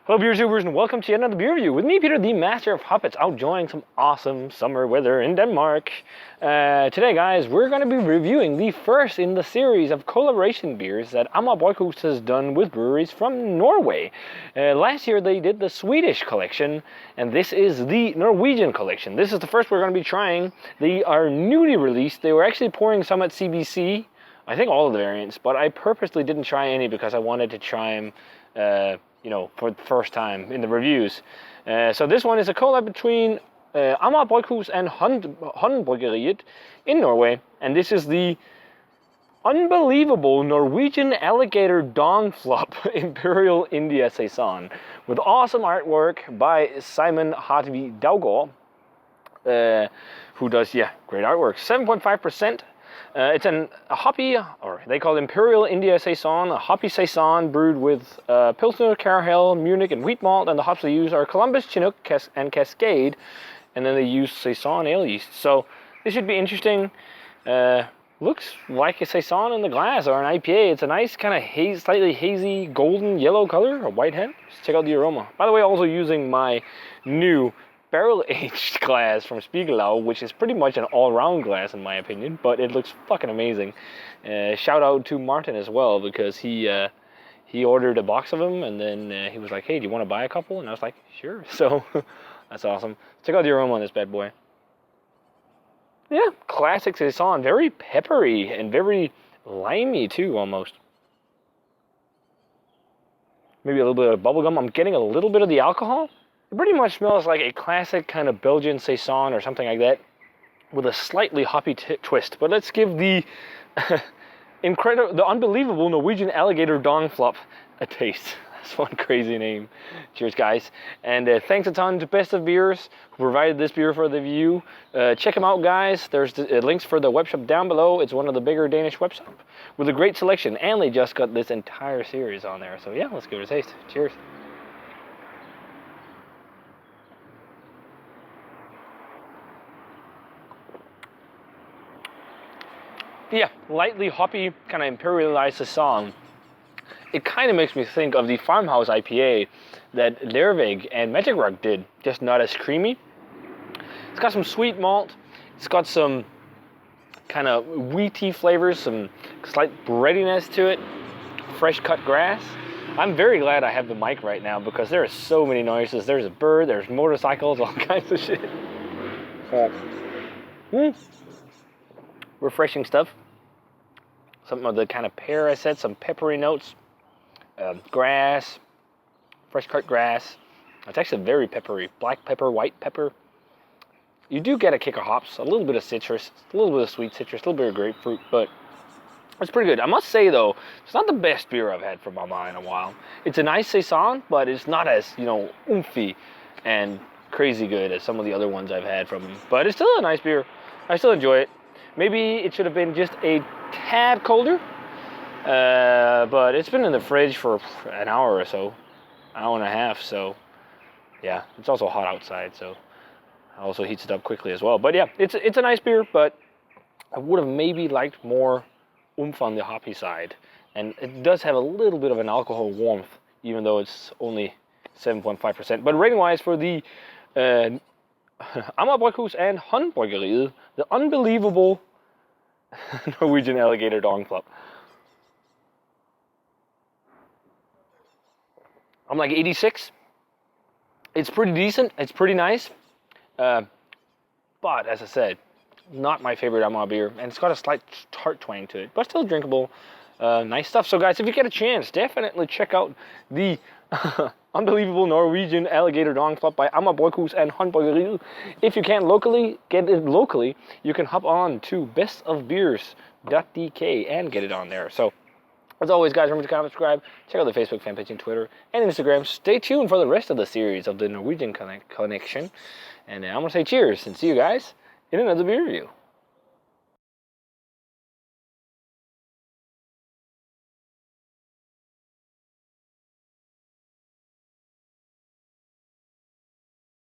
Hello beer reviewers and welcome to another beer review with me, Peter, the master of hoppets, out enjoying some awesome summer weather in Denmark. Today guys, we're going to be reviewing the first in the series of collaboration beers that Bryghus has done with breweries from Norway. Last year they did the Swedish collection and this is the Norwegian collection. This is the first we're going to be trying. They are newly released. They were actually pouring some at CBC, I think all of the variants, but I purposely didn't try any because I wanted to try them for the first time in the reviews. So this one is a collab between Bryghus and Haandbryggeriet in Norway, and this is the unbelievable Norwegian Alligator Dong Flop Imperial India Saison with awesome artwork by Simon Haandbryggeriet, who does great artwork. 7.5%. It's a hoppy, or they call it Imperial India Saison, a hoppy Saison brewed with Pilsner, Caramel, Munich, and wheat malt, and the hops they use are Columbus, Chinook, and Cascade, and then they use Saison ale yeast. So this should be interesting. Looks like a Saison in the glass, or an IPA. It's a nice kind of slightly hazy golden yellow color, a white head. Just check out the aroma. By the way, also using my new barrel-aged glass from Spiegelau, which is pretty much an all-round glass in my opinion, but it looks fucking amazing. Shout out to Martin as well, because he ordered a box of them, and then he was like, hey, do you want to buy a couple? And I was like, sure. So that's awesome. Check out the aroma on this bad boy. Yeah, classic Saison, very peppery and very limey too, almost. Maybe a little bit of bubblegum. I'm getting a little bit of the alcohol. It pretty much smells like a classic kind of Belgian Saison or something like that, with a slightly hoppy twist. But let's give the the unbelievable Norwegian Alligator Dong Flop a taste. That's one crazy name. Cheers, guys. And thanks a ton to Best of Beers, who provided this beer for the review. Check them out, guys. There's links for the webshop down below. It's one of the bigger Danish webshops with a great selection. And they just got this entire series on there. So yeah, let's give it a taste. Cheers. Yeah, lightly hoppy, kind of imperialized Saison. It kind of makes me think of the farmhouse IPA that Lervig and Magic Rock did, just not as creamy. It's got some sweet malt. It's got some kind of wheaty flavors, some slight breadiness to it. Fresh cut grass. I'm very glad I have the mic right now because there are so many noises. There's a bird, there's motorcycles, all kinds of shit. Refreshing stuff. Some of the kind of pear I said, some peppery notes, grass, fresh cut grass. It's actually very peppery. Black pepper, white pepper. You do get a kick of hops, a little bit of citrus, a little bit of sweet citrus, a little bit of grapefruit, but it's pretty good. I must say though, it's not the best beer I've had from Mama in a while. It's a nice Saison, but it's not as, oomphy and crazy good as some of the other ones I've had from them. But it's still a nice beer. I still enjoy it. Maybe it should have been just a tad colder, but it's been in the fridge for an hour or so, an hour and a half, so yeah, it's also hot outside, so it also heats it up quickly as well. But yeah, it's a nice beer, but I would have maybe liked more oomph on the hoppy side, and it does have a little bit of an alcohol warmth, even though it's only 7.5%. But rating-wise for the Bryghus and Haandbryggeriet, the unbelievable Norwegian Alligator Dong Flop, I'm like 86. It's pretty decent. It's pretty nice. But as I said, not my favorite beer, and it's got a slight tart twang to it, but still drinkable. Nice stuff. So guys, if you get a chance, definitely check out the unbelievable Norwegian Alligator Dong Flop by Bryghus and Haandbryggeriet. If you can't get it locally, you can hop on to bestofbeers.dk and get it on there. So, as always, guys, remember to comment, subscribe, check out the Facebook fan page and Twitter and Instagram. Stay tuned for the rest of the series of the Norwegian Connection. And I'm going to say cheers and see you guys in another beer review.